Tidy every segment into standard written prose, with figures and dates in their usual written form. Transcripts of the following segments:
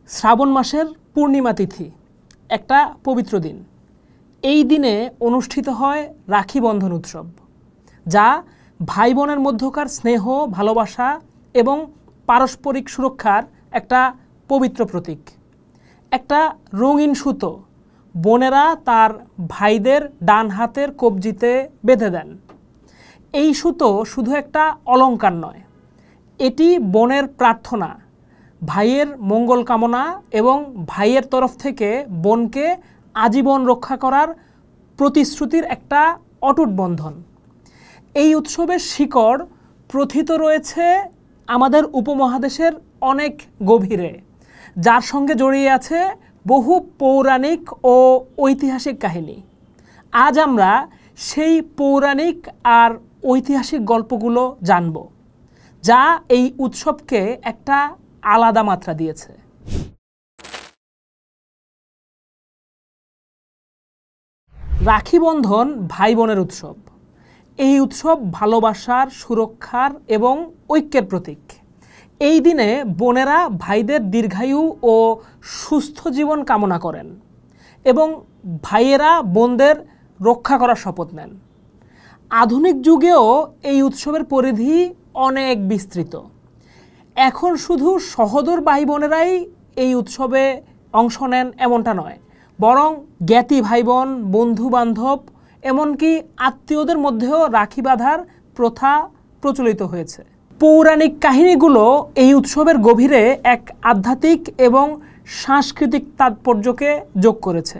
শ্রাবণ মাসের পূর্ণিমা তিথি একটা পবিত্র দিন। এই দিনে অনুষ্ঠিত হয় রাখি বন্ধন উৎসব, যা ভাই বোনের মধ্যকার স্নেহ, ভালোবাসা এবং পারস্পরিক সুরক্ষার একটা পবিত্র প্রতীক। একটা রঙিন সুতো বোনেরা তার ভাইদের ডান হাতের কবজিতে বেঁধে দেন। এই সুতো শুধু একটা অলংকার নয়, এটি বোনের প্রার্থনা, ভাইয়ের মঙ্গল কামনা এবং ভাইয়ের তরফ থেকে বোনকে আজীবন রক্ষা করার প্রতিশ্রুতির একটা অটুট বন্ধন। এই উৎসবের শিকড় প্রথিত রয়েছে আমাদের উপমহাদেশের অনেক গভীরে, যার সঙ্গে জড়িয়ে আছে বহু পৌরাণিক ও ঐতিহাসিক কাহিনী। আজ আমরা সেই পৌরাণিক আর ঐতিহাসিক গল্পগুলো জানব, যা এই উৎসবকে একটা আলাদা মাত্রা দিয়েছে। রাখি বন্ধন ভাই বোনের উৎসব। এই উৎসব ভালোবাসার, সুরক্ষার এবং ঐক্যের প্রতীক। এই দিনে বোনেরা ভাইদের দীর্ঘায়ু ও সুস্থ জীবন কামনা করেন এবং ভাইয়েরা বোনদের রক্ষা করার শপথ নেন। আধুনিক যুগেও এই উৎসবের পরিধি অনেক বিস্তৃত। এখন শুধু সহোদর ভাই বোনেরাই এই উৎসবে অংশ নেন এমনটা নয়, বরং জ্ঞাতি ভাই বোন, বন্ধু বান্ধব, এমনকি আত্মীয়দের মধ্যেও রাখি বাঁধার প্রথা প্রচলিত হয়েছে। পৌরাণিক কাহিনীগুলো এই উৎসবের গভীরে এক আধ্যাত্মিক এবং সাংস্কৃতিক তাৎপর্যকে যোগ করেছে।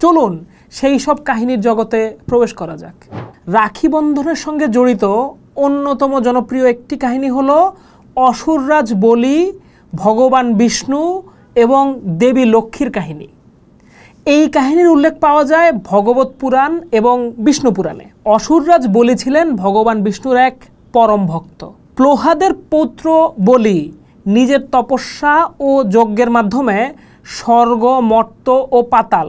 চলুন সেই সব কাহিনীর জগতে প্রবেশ করা যাক। রাখি বন্ধনের সঙ্গে জড়িত অন্যতম জনপ্রিয় একটি কাহিনী হলো অসুররাজ বলি, ভগবান বিষ্ণু এবং দেবী লক্ষ্মীর কাহিনী। এই কাহিনীর উল্লেখ পাওয়া যায় ভগবত পুরাণ এবং বিষ্ণু পুরাণে। অসুররাজ বলি ছিলেন ভগবান বিষ্ণুর এক পরম ভক্ত। প্রহ্লাদের পৌত্র বলি নিজের তপস্যা ও যজ্ঞের মাধ্যমে স্বর্গ, মর্ত্য ও পাতাল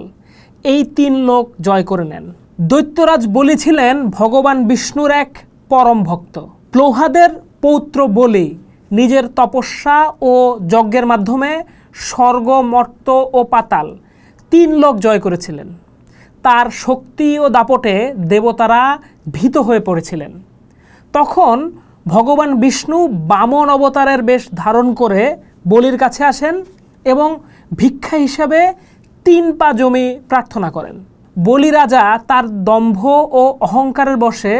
এই তিন লোক জয় করে নেন। দৈত্যরাজ বলি ছিলেন ভগবান বিষ্ণুর এক পরম ভক্ত। প্রহ্লাদের পৌত্র বলি নিজের তপস্যা ও যজ্ঞের মাধ্যমে স্বর্গ, মর্ত্য ও পাতাল তিন লোক জয় করেছিলেন। তার শক্তি ও দাপটে দেবতারা ভীত হয়ে পড়েছিলেন। তখন ভগবান বিষ্ণু বামন অবতারের বেশ ধারণ করে বলির কাছে আসেন এবং ভিক্ষা হিসাবে 3 পা জমি প্রার্থনা করেন। বলি রাজা তার দম্ভ ও অহংকারের বশে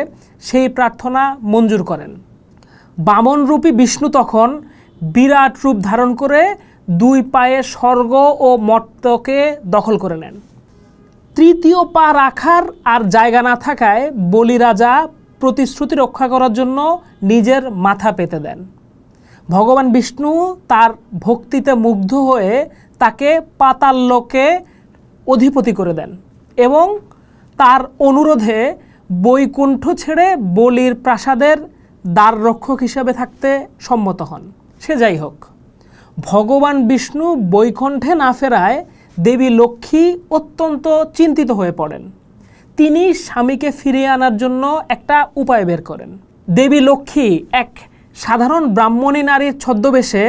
সেই প্রার্থনা মঞ্জুর করেন। বামনরূপী বিষ্ণু তখন বিরাট রূপ ধারণ করে 2 পায়ে স্বর্গ ও মর্ত্যকে দখল করে নেন। তৃতীয় পা রাখার আর জায়গা না থাকায় বলি রাজা প্রতিশ্রুতি রক্ষা করার জন্য নিজের মাথা পেতে দেন। ভগবান বিষ্ণু তার ভক্তিতে মুগ্ধ হয়ে তাকে পাতাল লোকে অধিপতি করে দেন এবং তার অনুরোধে বৈকুণ্ঠ ছেড়ে বলির প্রাসাদের দ্বাররক্ষক হিসেবে থাকতে সম্মত হন। সে যাই হোক, ভগবান বিষ্ণু বৈকুণ্ঠে না ফেরায় দেবী লক্ষ্মী অত্যন্ত চিন্তিত হয়ে পড়েন। তিনি স্বামীকে ফিরিয়ে আনার জন্য একটা উপায় বের করেন। দেবী লক্ষ্মী এক সাধারণ ব্রাহ্মণী নারীর ছদ্মবেশে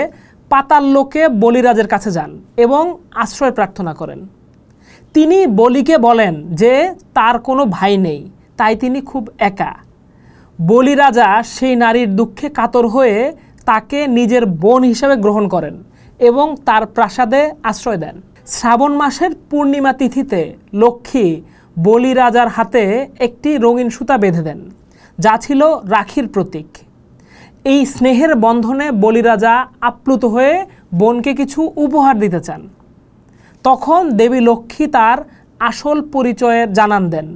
পাতাল লোকে বলিরাজের কাছে যান এবং আশ্রয় প্রার্থনা করেন। তিনি বলিকে বলেন যে তার কোনো ভাই নেই, তাই তিনি খুব একা। বলি রাজা সেই নারীর দুঃখে কাতর হয়ে তাকে নিজের বোন হিসেবে গ্রহণ করেন এবং তার প্রাসাদে আশ্রয় দেন। শ্রাবণ মাসের পূর্ণিমা তিথিতে লক্ষ্মী বলি রাজার হাতে একটি রঙিন সুতা বেঁধে দেন, যা ছিল রাখির প্রতীক। এই স্নেহের বন্ধনে বলি রাজা আপ্লুত হয়ে বোনকে কিছু উপহার দিতে চান। তখন দেবী লক্ষ্মী তার আসল পরিচয়ের জানান দেন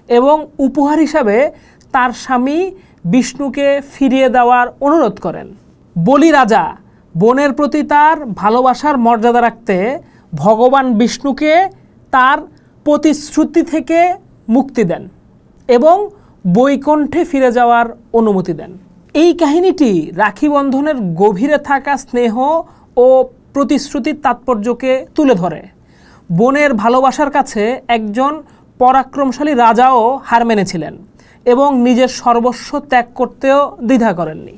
এবং উপহার হিসাবে তার স্বামী বিষ্ণুকে ফিরিয়ে দেওয়ার অনুরোধ করেন। বলি রাজা বোনের প্রতি তার ভালোবাসার মর্যাদা রাখতে ভগবান বিষ্ণুকে তার প্রতিশ্রুতি থেকে মুক্তি দেন এবং বৈকুণ্ঠে ফিরে যাওয়ার অনুমতি দেন। এই কাহিনীটি রাখি বন্ধনের গভীরে থাকা স্নেহ ও প্রতিশ্রুতির তাৎপর্যকে তুলে ধরে। বোনের ভালোবাসার কাছে একজন পরাক্রমশালী রাজাও হার মেনেছিলেন এবং নিজের সর্বস্ব ত্যাগ করতেও দ্বিধা করেননি।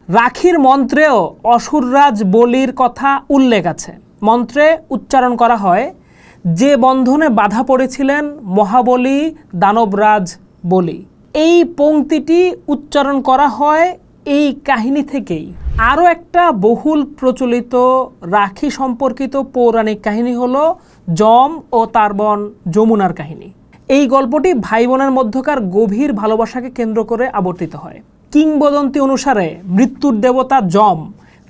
রাখির মন্ত্রেও অসুররাজ বলির কথা উল্লেখ আছে। মন্ত্রে উচ্চারণ করা হয়, যে বন্ধনে বাধা পড়েছিলেন মহাবলী দানবরাজ বলি। এই পংক্তিটি উচ্চারণ করা হয় এই কাহিনী থেকেই। আরও একটা বহুল প্রচলিত রাখি সম্পর্কিত পৌরাণিক কাহিনী হলো যম ও তার বোন যমুনার কাহিনী। এই গল্পটি ভাই বোনের মধ্যকার গভীর ভালোবাসাকে কেন্দ্র করে আবর্তিত হয়। কিংবদন্তি অনুসারে মৃত্যুর দেবতা যম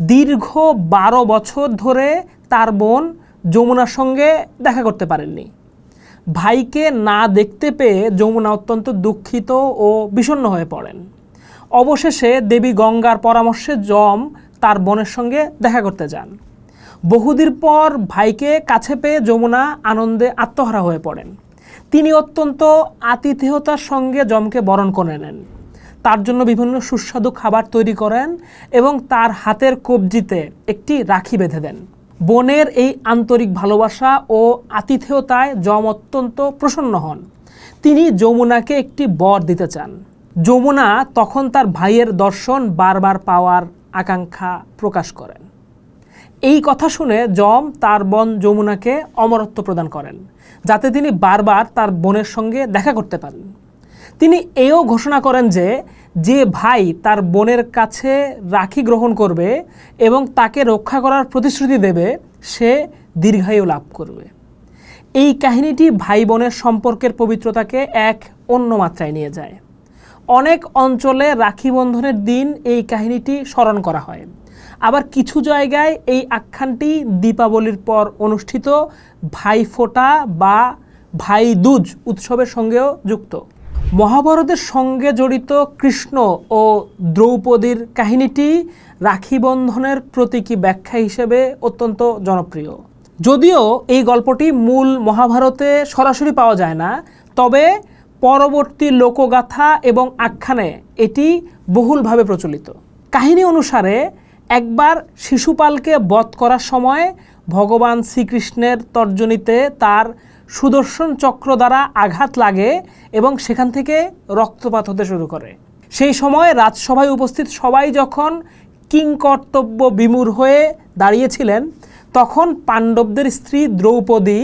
দীর্ঘ 12 বছর ধরে তার বোন যমুনার সঙ্গে দেখা করতে পারেননি। ভাইকে না দেখতে পেয়ে যমুনা অত্যন্ত দুঃখিত ও বিষণ্ণ হয়ে পড়েন। অবশেষে দেবী গঙ্গার পরামর্শে যম তার বোনের সঙ্গে দেখা করতে যান। বহুদিন পর ভাইকে কাছে পেয়ে যমুনা আনন্দে আত্মহারা হয়ে পড়েন। তিনি অত্যন্ত আতিথেয়তার সঙ্গে যমকে বরণ করে নেন, তার জন্য বিভিন্ন সুস্বাদু খাবার তৈরি করেন এবং তার হাতের কবজিতে একটি রাখি বেঁধে দেন। বোনের এই আন্তরিক ভালোবাসা ও আতিথেয়তায় যম অত্যন্ত প্রসন্ন হন। তিনি যমুনাকে একটি বর দিতে চান। যমুনা তখন তার ভাইয়ের দর্শন বারবার পাওয়ার আকাঙ্ক্ষা প্রকাশ করেন। এই কথা শুনে যম তার বোন যমুনাকে অমরত্ব প্রদান করেন, যাতে তিনি বারবার তার বোনের সঙ্গে দেখা করতে পারেন। তিনি এও ঘোষণা করেন যে যে ভাই তার বোনের কাছে রাখি গ্রহণ করবে এবং তাকে রক্ষা করার প্রতিশ্রুতি দেবে, সে দীর্ঘায়ু লাভ করবে। এই কাহিনীটি ভাই বোনের সম্পর্কের পবিত্রতাকে এক অন্য মাত্রায় নিয়ে যায়। অনেক অঞ্চলে রাখি বন্ধনের দিন এই কাহিনীটি স্মরণ করা হয়। আবার কিছু জায়গায় এই আখ্যানটি দীপাবলির পর অনুষ্ঠিত ভাইফোঁটা বা ভাই দুজ উৎসবের সঙ্গেও যুক্ত। মহাভারতের সঙ্গে জড়িত কৃষ্ণ ও দ্রৌপদীর কাহিনীটি রাখি বন্ধনের প্রতীকী ব্যাখ্যা হিসেবে অত্যন্ত জনপ্রিয়। যদিও এই গল্পটি মূল মহাভারতে সরাসরি পাওয়া যায় না, তবে পরবর্তী লোকগাথা এবং আখ্যানে এটি বহুলভাবে প্রচলিত। কাহিনী অনুসারে একবার শিশুপালকে বধ করার সময় ভগবান শ্রীকৃষ্ণের তর্জনীতে তার সুদর্শন চক্র দ্বারা আঘাত লাগে এবং সেখান থেকে রক্তপাত হতে শুরু করে। সেই সময় রাজসভায় উপস্থিত সবাই যখন কিংকর্তব্য বিমূঢ় হয়ে দাঁড়িয়েছিলেন, তখন পাণ্ডবদের স্ত্রী দ্রৌপদী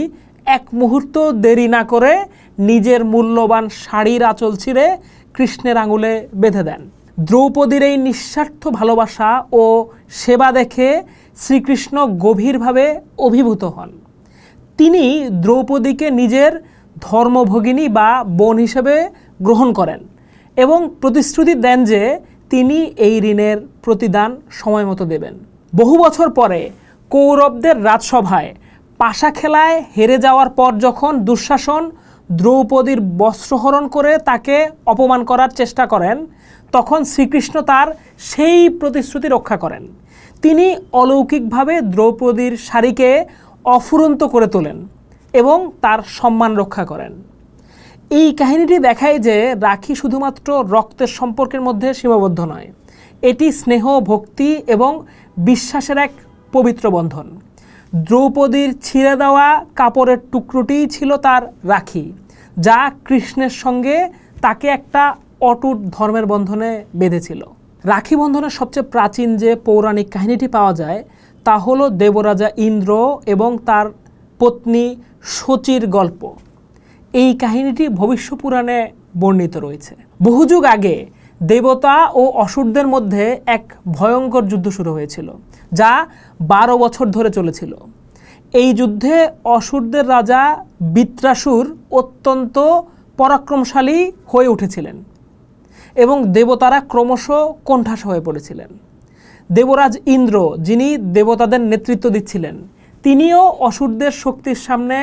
এক মুহূর্ত দেরি না করে নিজের মূল্যবান শাড়ির আঁচল ছিঁড়ে কৃষ্ণের আঙুলে বেঁধে দেন। দ্রৌপদীর এই নিঃস্বার্থ ভালোবাসা ও সেবা দেখে শ্রীকৃষ্ণ গভীরভাবে অভিভূত হন। তিনি দ্রৌপদীকে নিজের ধর্মভগিনী বা বোন হিসেবে গ্রহণ করেন এবং প্রতিশ্রুতি দেন যে তিনি এই ঋণের প্রতিদান সময় মতো দেবেন। বহু বছর পরে কৌরবদের রাজসভায় পাশা খেলায় হেরে যাওয়ার পর যখন দুঃশাসন দ্রৌপদীর বস্ত্রহরণ করে তাকে অপমান করার চেষ্টা করেন, তখন শ্রীকৃষ্ণ তার সেই প্রতিশ্রুতি রক্ষা করেন। তিনি অলৌকিকভাবে দ্রৌপদীর শাড়িকে অফুরন্ত করে তোলেন এবং তার সম্মান রক্ষা করেন। এই কাহিনীটি দেখায় যে রাখি শুধুমাত্র রক্তের সম্পর্কের মধ্যে সীমাবদ্ধ নয়, এটি স্নেহ, ভক্তি এবং বিশ্বাসের এক পবিত্র বন্ধন। দ্রৌপদীর ছিঁড়ে দেওয়া কাপড়ের টুকরোটিই ছিল তার রাখি, যা কৃষ্ণের সঙ্গে তাকে একটা অটুট ধর্মের বন্ধনে বেঁধেছিল। রাখি বন্ধনের সবচেয়ে প্রাচীন যে পৌরাণিক কাহিনীটি পাওয়া যায় তা হলো দেবরাজা ইন্দ্র এবং তার পত্নী শচীর গল্প। এই কাহিনীটি ভবিষ্য পুরাণে বর্ণিত রয়েছে। বহু যুগ আগে দেবতা ও অসুরদের মধ্যে এক ভয়ঙ্কর যুদ্ধ শুরু হয়েছিল, যা 12 বছর ধরে চলেছিল। এই যুদ্ধে অসুরদের রাজা বৃত্রাসুর অত্যন্ত পরাক্রমশালী হয়ে উঠেছিলেন এবং দেবতারা ক্রমশ কোণঠাসা হয়ে পড়েছিলেন। দেবরাজ ইন্দ্র, যিনি দেবতাদের নেতৃত্ব দিচ্ছিলেন, তিনিও অসুরদের শক্তির সামনে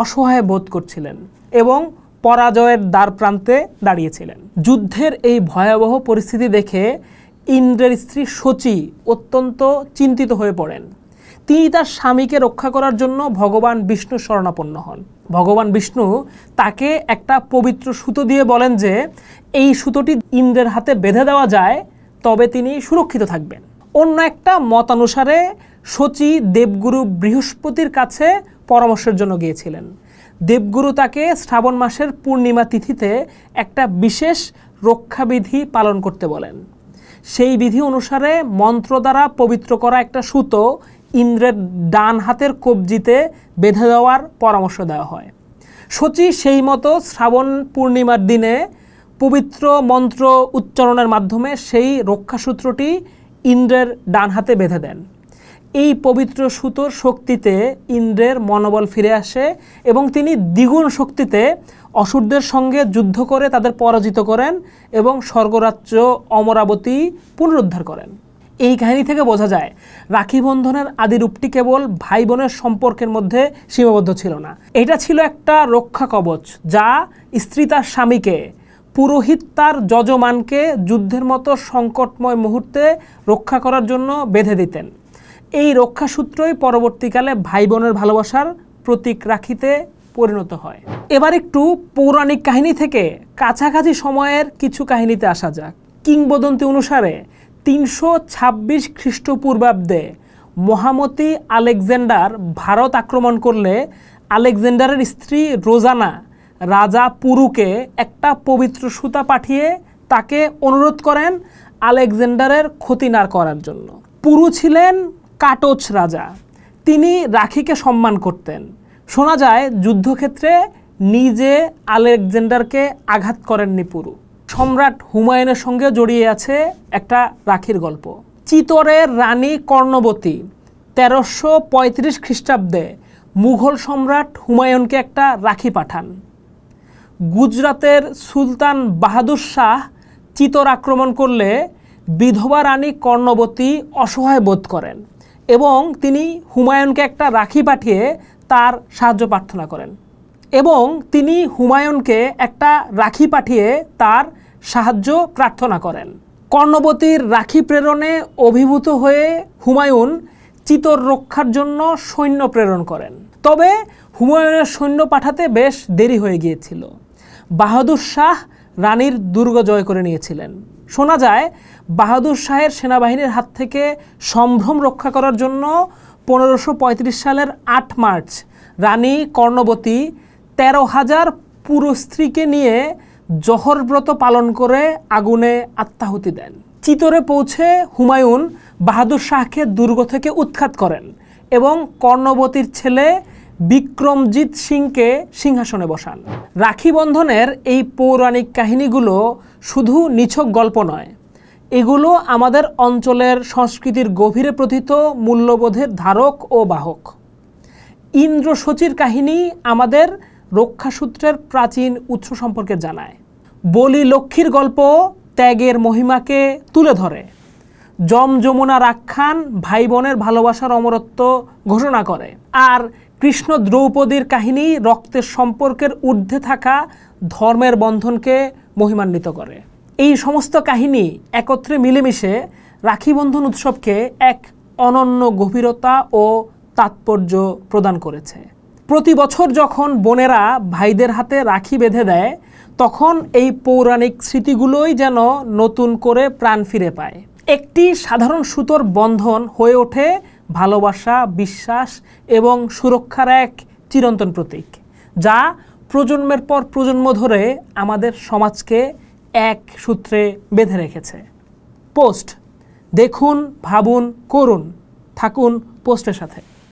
অসহায় বোধ করছিলেন এবং পরাজয়ের দ্বার প্রান্তে দাঁড়িয়েছিলেন। যুদ্ধের এই ভয়াবহ পরিস্থিতি দেখে ইন্দ্রের স্ত্রী শচী অত্যন্ত চিন্তিত হয়ে পড়েন। তিনি তার স্বামীকে রক্ষা করার জন্য ভগবান বিষ্ণুর শরণাপন্ন হন। ভগবান বিষ্ণু তাকে একটা পবিত্র সুতো দিয়ে বলেন যে এই সুতোটি ইন্দ্রের হাতে বেঁধে দেওয়া যায়, তবে তিনি সুরক্ষিত থাকবেন। অন্য একটা মতানুসারে শচী দেবগুরু বৃহস্পতির কাছে পরামর্শের জন্য গিয়েছিলেন। দেবগুরু তাকে শ্রাবণ মাসের পূর্ণিমা তিথিতে একটা বিশেষ রক্ষাবিধি পালন করতে বলেন। সেই বিধি অনুসারে মন্ত্র দ্বারা পবিত্র করা একটা সুতো ইন্দ্রের ডান হাতের কবজিতে বেঁধে দেওয়ার পরামর্শ দেওয়া হয়। শচী সেই মতো শ্রাবণ পূর্ণিমার দিনে পবিত্র মন্ত্র উচ্চারণের মাধ্যমে সেই রক্ষাসূত্রটি ইন্দ্রের ডান হাতে বেঁধে দেন। এই পবিত্র সুতোর শক্তিতে ইন্দ্রের মনোবল ফিরে আসে এবং তিনি দ্বিগুণ শক্তিতে অসুরদের সঙ্গে যুদ্ধ করে তাদের পরাজিত করেন এবং স্বর্গরাজ্য অমরাবতী পুনরুদ্ধার করেন। এই কাহিনী থেকে বোঝা যায় রাখি বন্ধনের আদি রূপটি কেবল ভাই বোনের সম্পর্কের মধ্যে সীমাবদ্ধ ছিল না। এটা ছিল একটা রক্ষা কবচ, যা স্ত্রী তার স্বামীকে, পুরোহিত তার যজমানকে যুদ্ধের মতো সংকটময় মুহূর্তে রক্ষা করার জন্য বেঁধে দিতেন। এই রক্ষাসূত্রই পরবর্তীকালে ভাই বোনের ভালোবাসার প্রতীক রাখিতে পরিণত হয়। এবার একটু পৌরাণিক কাহিনী থেকে কাছাকাছি সময়ের কিছু কাহিনীতে আসা যাক। কিংবদন্তি অনুসারে 326 খ্রিস্টপূর্বাব্দে মহামতি আলেকজান্ডার ভারত আক্রমণ করলে আলেকজান্ডারের স্ত্রী রোজানা রাজা পুরুকে একটা পবিত্র সুতা পাঠিয়ে তাকে অনুরোধ করেন আলেকজান্ডারের ক্ষতি না করার জন্য। পুরু ছিলেন কাটোচ রাজা, তিনি রাখিকে সম্মান করতেন। শোনা যায় যুদ্ধক্ষেত্রে নিজে আলেকজান্ডারকে আঘাত করেননি পুরু। সম্রাট হুমায়ুনের সঙ্গে জড়িয়ে আছে একটা রাখির গল্প। চিতোরের রানী কর্ণবতী 1335 খ্রিস্টাব্দে মুঘল সম্রাট হুমায়ুনকে একটা রাখি পাঠান। গুজরাতের সুলতান বাহাদুর শাহ চিতোর আক্রমণ করলে বিধবা রানী কর্ণবতী অসহায় বোধ করেন এবং তিনি হুমায়ুনকে একটা রাখি পাঠিয়ে তার সাহায্য প্রার্থনা করেন এবং তিনি হুমায়ুনকে একটা রাখি পাঠিয়ে তার সাহায্য প্রার্থনা করেন। কর্ণবতীর রাখি প্রেরণে অভিভূত হয়ে হুমায়ুন চিতোর রক্ষার জন্য সৈন্য প্রেরণ করেন। তবে হুমায়ুনের সৈন্য পাঠাতে বেশ দেরি হয়ে গিয়েছিল। বাহাদুর শাহ রানীর দুর্গ জয় করে নিয়েছিলেন। শোনা যায় বাহাদুর শাহের সেনাবাহিনীর হাত থেকে সম্ভ্রম রক্ষা করার জন্য 1535 সালের 8 মার্চ রানী কর্ণবতী 13,000 পুরুস্ত্রীকে নিয়ে জহর ব্রত পালন করে আগুনে আত্মাহুতি দেন। চিতোরে পৌঁছে হুমায়ুন বাহাদুর শাহকে দুর্গ থেকে উৎখাত করেন এবং কর্ণবতীর ছেলে বিক্রমজিৎ সিংকে সিংহাসনে বসান। রাখি বন্ধনের এই পৌরাণিক কাহিনীগুলো শুধু নিছক গল্প নয়, এগুলো আমাদের অঞ্চলের সংস্কৃতির গভীরে প্রথিত মূল্যবোধের ধারক ও বাহক। ইন্দ্র শচীর কাহিনী আমাদের রক্ষাসূত্রের প্রাচীন উৎস সম্পর্কে জানায়। বলি লক্ষ্মীর গল্প ত্যাগের মহিমাকে তুলে ধরে। যম যমুনা আখ্যান ভাই বোনের ভালোবাসার অমরত্ব ঘোষণা করে। আর কৃষ্ণ দ্রৌপদীর কাহিনী রক্তের সম্পর্কের ঊর্ধ্বে থাকা ধর্মের বন্ধনকে মহিমান্বিত করে। এই সমস্ত কাহিনী একত্রে মিলেমিশে রাখি বন্ধন উৎসবকে এক অনন্য গভীরতা ও তাৎপর্য প্রদান করেছে। প্রতি বছর যখন বোনেরা ভাইদের হাতে রাখি বেঁধে দেয়, তখন এই পৌরাণিক স্মৃতিগুলোই যেন নতুন করে প্রাণ ফিরে পায়। একটি সাধারণ সুতোর বন্ধন হয়ে ওঠে ভালোবাসা, বিশ্বাস এবং সুরক্ষার এক চিরন্তন প্রতীক, যা প্রজন্মের পর প্রজন্ম ধরে আমাদের সমাজকে এক সূত্রে বেঁধে রেখেছে। পোস্ট দেখুন, ভাবুন, করুন, থাকুন পোস্টের সাথে।